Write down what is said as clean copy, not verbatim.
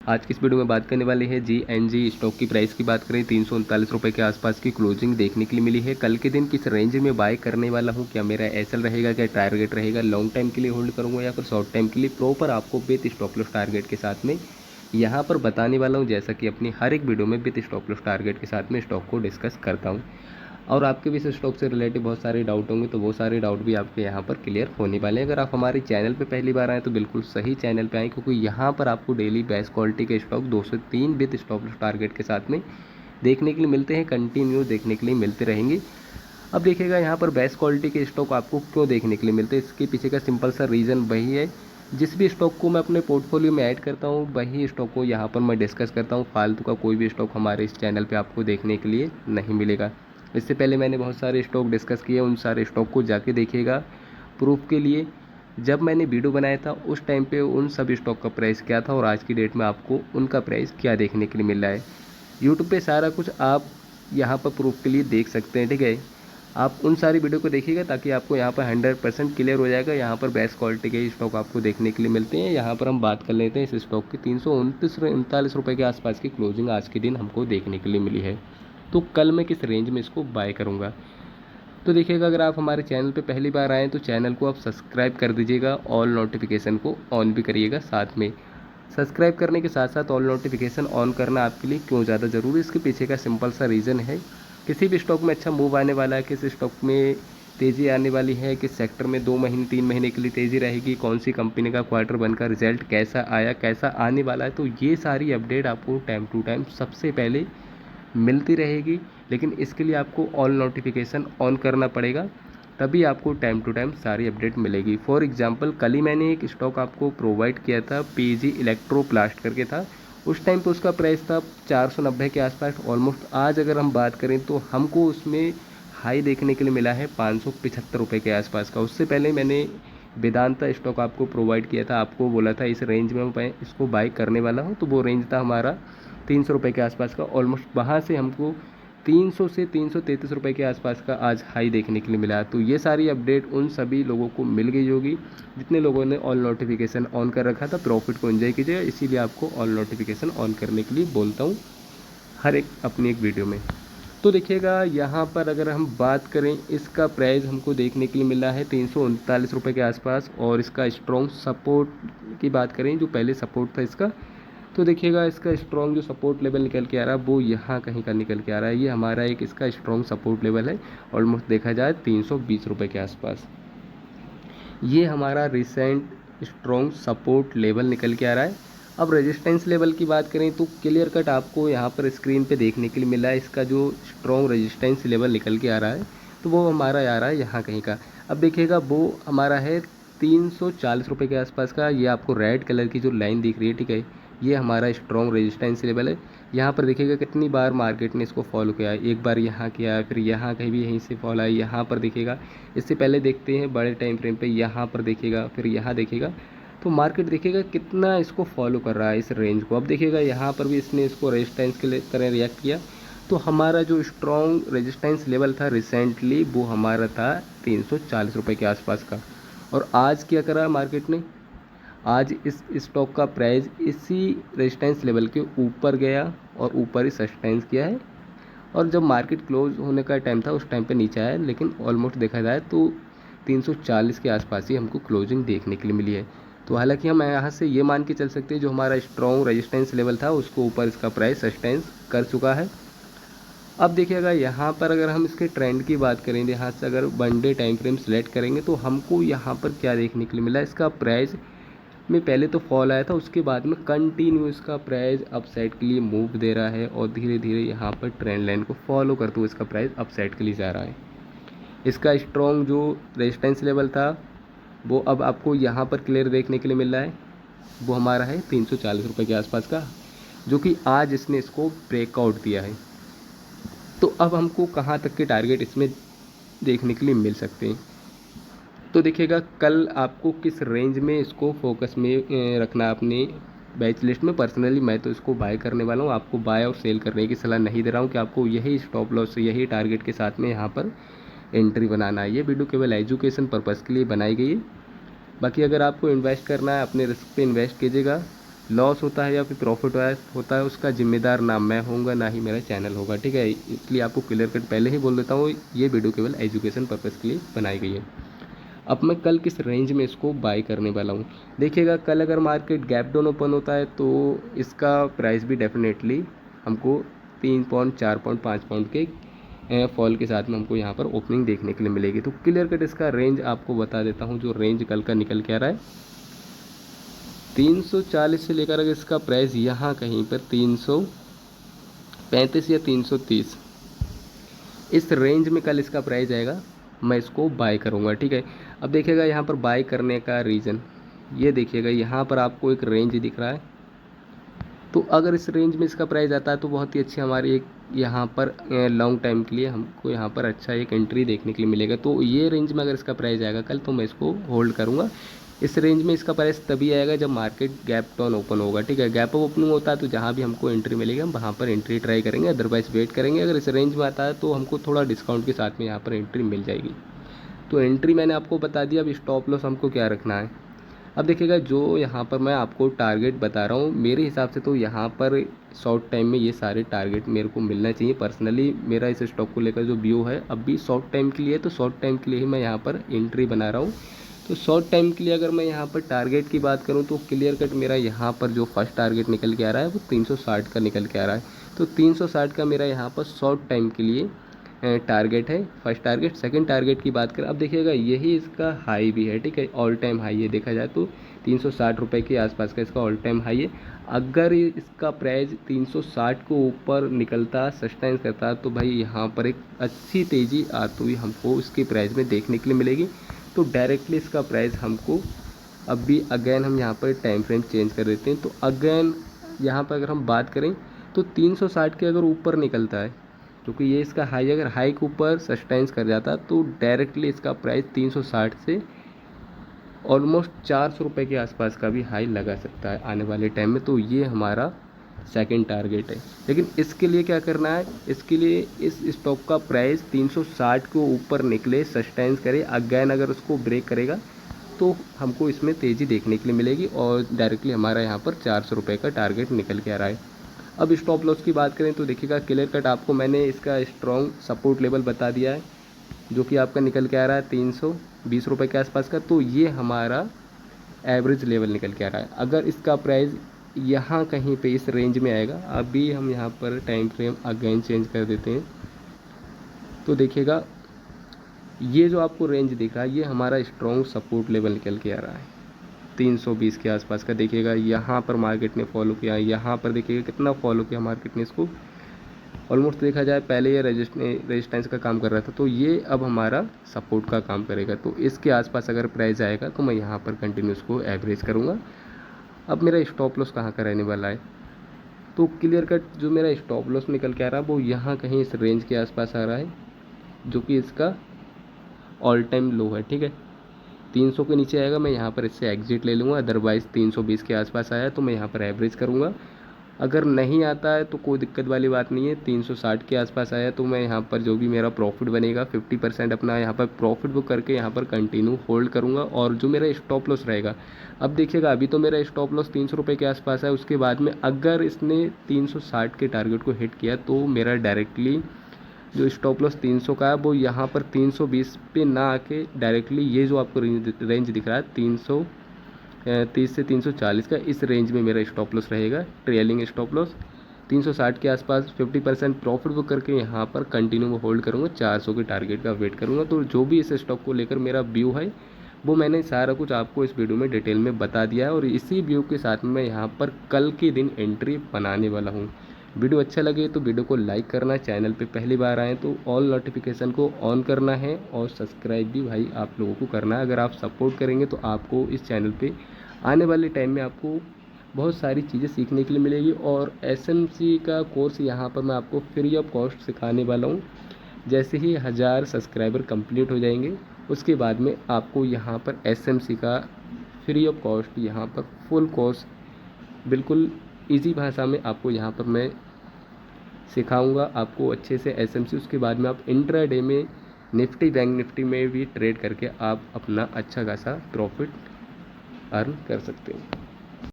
आज की इस वीडियो में बात करने वाली है GNG स्टॉक की प्राइस की बात करें 339 रुपये के आसपास की क्लोजिंग देखने के लिए मिली है। कल के दिन किस रेंज में बाय करने वाला हूं, क्या मेरा एसएल रहेगा, क्या टारगेट रहेगा, लॉन्ग टाइम के लिए होल्ड करूंगा या फिर शॉर्ट टाइम के लिए, प्रॉपर आपको विथ स्टॉप लॉस टारगेट के साथ में यहाँ पर बताने वाला हूँ। जैसा कि अपनी हर एक वीडियो में विथ स्टॉप लॉस टारगेट के साथ में स्टॉक को डिस्कस करता हूँ। और आपके भी इस स्टॉक से रिलेटेड बहुत सारे डाउट होंगे, तो वो सारे डाउट भी आपके यहाँ पर क्लियर होने वाले हैं। अगर आप हमारे चैनल पे पहली बार आए तो बिल्कुल सही चैनल पे आएँ, क्योंकि यहाँ पर आपको डेली बेस्ट क्वालिटी के स्टॉक 2 से 3 विद स्टॉप लॉस टारगेट के साथ में देखने के लिए मिलते हैं, कंटिन्यू देखने के लिए मिलते रहेंगे। अब देखिएगा यहाँ पर बेस्ट क्वालिटी के स्टॉक आपको क्यों देखने के लिए मिलते हैं, इसके पीछे का सिंपल सा रीज़न वही है। जिस भी स्टॉक को मैं अपने पोर्टफोलियो में ऐड करता हूँ वही स्टॉक को यहाँ पर मैं डिस्कस करता हूँ। फालतू का कोई भी स्टॉक हमारे इस चैनल पे आपको देखने के लिए नहीं मिलेगा। इससे पहले मैंने बहुत सारे स्टॉक डिस्कस किए, उन सारे स्टॉक को जाके देखिएगा प्रूफ के लिए। जब मैंने वीडियो बनाया था उस टाइम पे उन सभी स्टॉक का प्राइस क्या था और आज की डेट में आपको उनका प्राइस क्या देखने के लिए मिल रहा है। यूट्यूब पे सारा कुछ आप यहाँ पर प्रूफ के लिए देख सकते हैं, ठीक है। आप उन सारी वीडियो को देखिएगा ताकि आपको यहाँ पर 100% क्लियर हो जाएगा। यहाँ पर बेस्ट क्वालिटी के स्टॉक आपको देखने के लिए मिलते हैं। यहाँ पर हम बात कर लेते हैं इस स्टॉक की 339 रुपये के आसपास की क्लोजिंग आज के दिन हमको देखने के लिए मिली है। तो कल मैं किस रेंज में इसको बाय करूँगा, तो देखिएगा अगर आप हमारे चैनल पे पहली बार आएँ तो चैनल को आप सब्सक्राइब कर दीजिएगा, ऑल नोटिफिकेशन को ऑन भी करिएगा साथ में। सब्सक्राइब करने के साथ साथ ऑल नोटिफिकेशन ऑन करना आपके लिए क्यों ज़्यादा ज़रूरी है, इसके पीछे का सिंपल सा रीज़न है। किसी भी स्टॉक में अच्छा मूव आने वाला है, किस स्टॉक में तेज़ी आने वाली है, किस सेक्टर में 2 महीने 3 महीने के लिए तेज़ी रहेगी, कौन सी कंपनी का क्वार्टर वन का रिजल्ट कैसा आया, कैसा आने वाला है, तो ये सारी अपडेट आपको टाइम टू टाइम सबसे पहले मिलती रहेगी। लेकिन इसके लिए आपको ऑल नोटिफिकेशन ऑन करना पड़ेगा, तभी आपको टाइम टू टाइम सारी अपडेट मिलेगी। फॉर एग्जांपल कल ही मैंने एक स्टॉक आपको प्रोवाइड किया था, PG इलेक्ट्रोप्लास्ट करके था। उस टाइम पे उसका प्राइस था 490 के आसपास ऑलमोस्ट। आज अगर हम बात करें तो हमको उसमें हाई देखने के लिए मिला है 575 रुपये के आसपास का। उससे पहले मैंने वेदांता स्टॉक आपको प्रोवाइड किया था, आपको बोला था इस रेंज में मैं इसको बाई करने वाला हूँ, तो वो रेंज था हमारा 300 रुपये के आसपास का। ऑलमोस्ट वहाँ से हमको 300 से 333 रुपये के आसपास का आज हाई देखने के लिए मिला। तो ये सारी अपडेट उन सभी लोगों को मिल गई होगी जितने लोगों ने ऑल नोटिफिकेशन ऑन कर रखा था। प्रॉफिट को एंजॉय कीजिएगा, इसीलिए आपको ऑल नोटिफिकेशन ऑन करने के लिए बोलता हूँ हर एक अपनी एक वीडियो में। तो देखिएगा यहाँ पर अगर हम बात करें, इसका प्राइस हमको देखने के लिए मिला है 339 रुपये के आसपास। और इसका स्ट्रॉन्ग सपोर्ट की बात करें, जो पहले सपोर्ट था इसका, तो देखिएगा इसका स्ट्रॉन्ग जो सपोर्ट लेवल निकल के आ रहा है वो यहाँ कहीं का निकल के आ रहा है। ये हमारा एक इसका स्ट्रॉन्ग सपोर्ट लेवल है, ऑलमोस्ट देखा जाए 320 रुपये के आसपास। ये हमारा रिसेंट स्ट्रॉन्ग सपोर्ट लेवल निकल के आ रहा है। अब रेजिस्टेंस लेवल की बात करें तो क्लियर कट आपको यहाँ पर स्क्रीन पे देखने के लिए मिला है। इसका जो स्ट्रॉन्ग रेजिस्टेंस लेवल निकल के आ रहा है तो वो हमारा आ रहा है यहाँ कहीं का। अब देखिएगा वो हमारा है 340 रुपये के आसपास का। ये आपको रेड कलर की जो लाइन दिख रही है, ठीक है, ये हमारा स्ट्रॉन्ग रेजिस्टेंस लेवल है। यहाँ पर देखिएगा कितनी बार मार्केट ने इसको फॉलो किया है, एक बार यहाँ किया है, फिर यहाँ कहीं भी यहीं से फॉलो है, यहाँ पर देखिएगा। इससे पहले देखते हैं बड़े टाइम फ्रेम पे, यहाँ पर देखिएगा, फिर यहाँ देखिएगा, तो मार्केट देखिएगा कितना इसको फॉलो कर रहा है इस रेंज को। अब देखिएगा यहाँ पर भी इसने इसको रेजिस्टेंस के तरह रिएक्ट किया। तो हमारा जो स्ट्रॉन्ग रेजिस्टेंस लेवल था रिसेंटली वो हमारा था 340 रुपये के आसपास का। और आज क्या करा मार्केट ने, आज इस स्टॉक का प्राइस इसी रेजिस्टेंस लेवल के ऊपर गया और ऊपर ही सस्टेंस किया है। और जब मार्केट क्लोज होने का टाइम था उस टाइम पे नीचे आया, लेकिन ऑलमोस्ट देखा जाए तो 340 के आसपास ही हमको क्लोजिंग देखने के लिए मिली है। तो हालांकि हम यहाँ से ये मान के चल सकते हैं जो हमारा स्ट्रॉन्ग रेजिस्टेंस लेवल था उसको ऊपर इसका प्राइस सस्टेंस कर चुका है। अब देखिएगा यहाँ पर अगर हम इसके ट्रेंड की बात करें, यहाँ से अगर 1 डे टाइम फ्रेम सेलेक्ट करेंगे तो हमको यहाँ पर क्या देखने के लिए मिला, इसका प्राइस में पहले तो फॉल आया था, उसके बाद में कंटिन्यू इसका प्राइस अपसाइड के लिए मूव दे रहा है और धीरे धीरे यहाँ पर ट्रेंड लाइन को फॉलो करते हुए इसका प्राइस अपसाइड के लिए जा रहा है। इसका स्ट्रॉन्ग जो रेजिस्टेंस लेवल था वो अब आपको यहाँ पर क्लियर देखने के लिए मिल रहा है, वो हमारा है 340 रुपये के आसपास का, जो कि आज इसने इसको ब्रेकआउट दिया है। तो अब हमको कहाँ तक के टारगेट इसमें देखने के लिए मिल सकते हैं, तो देखिएगा कल आपको किस रेंज में इसको फोकस में रखना अपने बैच लिस्ट में। पर्सनली मैं तो इसको बाय करने वाला हूँ, आपको बाय और सेल करने की सलाह नहीं दे रहा हूँ कि आपको यही स्टॉप लॉस यही टारगेट के साथ में यहाँ पर एंट्री बनाना है। ये वीडियो केवल एजुकेशन पर्पज़ के लिए बनाई गई है। बाकी अगर आपको इन्वेस्ट करना है अपने रिस्क पे इन्वेस्ट कीजिएगा, लॉस होता है या फिर प्रॉफिट होता है उसका जिम्मेदार ना मैं होऊंगा ना ही मेरा चैनल होगा, ठीक है। इसलिए आपको क्लियर कट पहले ही बोल देता हूँ, ये वीडियो केवल एजुकेशन पर्पज़ के लिए बनाई गई है। अब मैं कल किस रेंज में इसको बाय करने वाला हूँ, देखिएगा कल अगर मार्केट गैप डाउन ओपन होता है तो इसका प्राइस भी डेफिनेटली हमको 3 पॉइंट 4 पॉइंट 5 पॉइंट के फॉल के साथ में हमको यहाँ पर ओपनिंग देखने के लिए मिलेगी। तो क्लियर कट इसका रेंज आपको बता देता हूँ, जो रेंज कल का निकल के आ रहा है 340 से लेकर अगर इसका प्राइस यहाँ कहीं पर 335 या 330 इस रेंज में कल इसका प्राइस आएगा, मैं इसको बाय करूँगा, ठीक है। अब देखिएगा यहाँ पर बाय करने का रीज़न ये देखिएगा, यहाँ पर आपको एक रेंज दिख रहा है, तो अगर इस रेंज में इसका प्राइस आता है तो बहुत ही अच्छी हमारी एक यहाँ पर लॉन्ग टाइम के लिए हमको यहाँ पर अच्छा एक एंट्री देखने के लिए मिलेगा। तो ये रेंज में अगर इसका प्राइस आएगा कल तो मैं इसको होल्ड करूँगा। इस रेंज में इसका प्राइस तभी आएगा जब मार्केट गैप डाउन ओपन होगा, ठीक है। गैप अप ओपनिंग होता है तो जहाँ भी हमको एंट्री मिलेगी हम वहाँ पर एंट्री ट्राई करेंगे, अदरवाइज़ वेट करेंगे। अगर इस रेंज में आता है तो हमको थोड़ा डिस्काउंट के साथ में यहाँ पर एंट्री मिल जाएगी। तो एंट्री मैंने आपको बता दिया, अब स्टॉप लॉस हमको क्या रखना है। अब देखिएगा जो यहाँ पर मैं आपको टारगेट बता रहा हूँ, मेरे हिसाब से तो यहाँ पर शॉर्ट टाइम में ये सारे टारगेट मेरे को मिलना चाहिए। पर्सनली मेरा इस स्टॉक को लेकर जो व्यू है अब भी शॉर्ट टाइम के लिए, तो शॉर्ट टाइम के लिए ही मैं यहाँ पर एंट्री बना रहा हूँ। तो शॉर्ट टाइम के लिए अगर मैं यहाँ पर टारगेट की बात करूँ तो क्लियर कट मेरा यहाँ पर जो फर्स्ट टारगेट निकल के आ रहा है वो 360 का निकल के आ रहा है। तो 360 का मेरा यहाँ पर शॉर्ट टाइम के लिए टारगेट है, फर्स्ट टारगेट। सेकंड टारगेट की बात करें, अब देखिएगा यही इसका हाई भी है, ठीक है, ऑल टाइम हाई है। देखा जाए तो 360 रुपये के आसपास का इसका ऑल टाइम हाई है। अगर इसका प्राइस 360 को ऊपर निकलता, सस्टेन करता, तो भाई यहाँ पर एक अच्छी तेज़ी आती हुई हमको इसके प्राइस में देखने के लिए मिलेगी। तो डायरेक्टली इसका प्राइस हमको अभी अगेन हम यहाँ पर टाइम फ्रेम चेंज कर देते हैं। तो अगेन यहाँ पर अगर हम बात करें तो 360 के अगर ऊपर निकलता है, क्योंकि ये इसका हाई, अगर हाई के ऊपर सस्टेंस कर जाता तो डायरेक्टली इसका प्राइस 360 से ऑलमोस्ट 400 रुपये के आसपास का भी हाई लगा सकता है आने वाले टाइम में। तो ये हमारा सेकंड टारगेट है। लेकिन इसके लिए क्या करना है, इसके लिए इस स्टॉक का प्राइस 360 को ऊपर निकले, सस्टेंस करे, अगेन अगर उसको ब्रेक करेगा तो हमको इसमें तेज़ी देखने के लिए मिलेगी और डायरेक्टली हमारा यहाँ पर 400 रुपये का टारगेट निकल के आ रहा है। अब स्टॉप लॉस की बात करें तो देखिएगा क्लियर कट आपको मैंने इसका स्ट्रॉन्ग सपोर्ट लेवल बता दिया है, जो कि आपका निकल के आ रहा है 320 रुपये के आसपास का। तो ये हमारा एवरेज लेवल निकल के आ रहा है। अगर इसका प्राइस यहाँ कहीं पे इस रेंज में आएगा, अभी हम यहाँ पर टाइम फ्रेम अगेन चेंज कर देते हैं, तो देखिएगा ये जो आपको रेंज दिख रहा है ये हमारा स्ट्रॉन्ग सपोर्ट लेवल निकल के आ रहा है 320 के आसपास का। देखिएगा यहाँ पर मार्केट ने फॉलो किया, यहाँ पर देखिएगा कितना फॉलो किया मार्केट ने इसको, ऑलमोस्ट देखा जाए पहले ये रेजिस्टेंस का काम कर रहा था, तो ये अब हमारा सपोर्ट का काम करेगा। तो इसके आसपास अगर प्राइस आएगा तो मैं यहाँ पर कंटिन्यूस को एवरेज करूँगा। अब मेरा स्टॉप लॉस कहाँ का रहने वाला है, तो क्लियर कट जो मेरा स्टॉप लॉस निकल के आ रहा है वो यहाँ कहीं इस रेंज के आसपास आ रहा है, जो कि इसका ऑल टाइम लो है, ठीक है। 300 के नीचे आएगा मैं यहाँ पर इससे एग्जिट ले लूँगा, अदरवाइज़ 320 के आसपास आया तो मैं यहाँ पर एवरेज करूँगा। अगर नहीं आता है तो कोई दिक्कत वाली बात नहीं है, 360 के आसपास आया तो मैं यहाँ पर जो भी मेरा प्रॉफिट बनेगा 50% अपना यहाँ पर प्रॉफिट बुक करके यहाँ पर कंटिन्यू होल्ड करूँगा। और जो मेरा स्टॉप लॉस रहेगा, अब देखिएगा अभी तो मेरा स्टॉप लॉस 300 रुपये के आसपास है, उसके बाद में अगर इसने 360 के टारगेट को हिट किया तो मेरा डायरेक्टली जो स्टॉप लॉस 300 का है वो यहाँ पर 320 पे ना आके डायरेक्टली ये जो आपको रेंज दिख रहा है 330 से 340 का, इस रेंज में मेरा स्टॉप लॉस रहेगा। ट्रेलिंग स्टॉप लॉस 360 के आसपास 50% प्रॉफिट बुक करके यहाँ पर कंटिन्यू होल्ड करूँगा, 400 के टारगेट का वेट करूँगा। तो जो भी इस स्टॉक को लेकर मेरा व्यू है वो मैंने सारा कुछ आपको इस वीडियो में डिटेल में बता दिया है, और इसी व्यू के साथ में मैं यहाँ पर कल के दिन एंट्री बनाने वाला हूँ। वीडियो अच्छा लगे तो वीडियो को लाइक करना, चैनल पे पहली बार आएँ तो ऑल नोटिफिकेशन को ऑन करना है, और सब्सक्राइब भी भाई आप लोगों को करना है। अगर आप सपोर्ट करेंगे तो आपको इस चैनल पे आने वाले टाइम में आपको बहुत सारी चीज़ें सीखने के लिए मिलेगी। और एसएमसी का कोर्स यहाँ पर मैं आपको फ्री ऑफ कॉस्ट सिखाने वाला हूँ। जैसे ही 1000 सब्सक्राइबर कंप्लीट हो जाएंगे उसके बाद में आपको यहाँ पर एसएमसी का फ्री ऑफ कॉस्ट यहाँ पर फुल कोर्स बिल्कुल ईजी भाषा में आपको यहाँ पर मैं सिखाऊंगा आपको अच्छे से एसएमसी। उसके बाद में आप इंट्राडे में निफ्टी बैंक निफ्टी में भी ट्रेड करके आप अपना अच्छा खासा प्रॉफिट अर्न कर सकते हैं।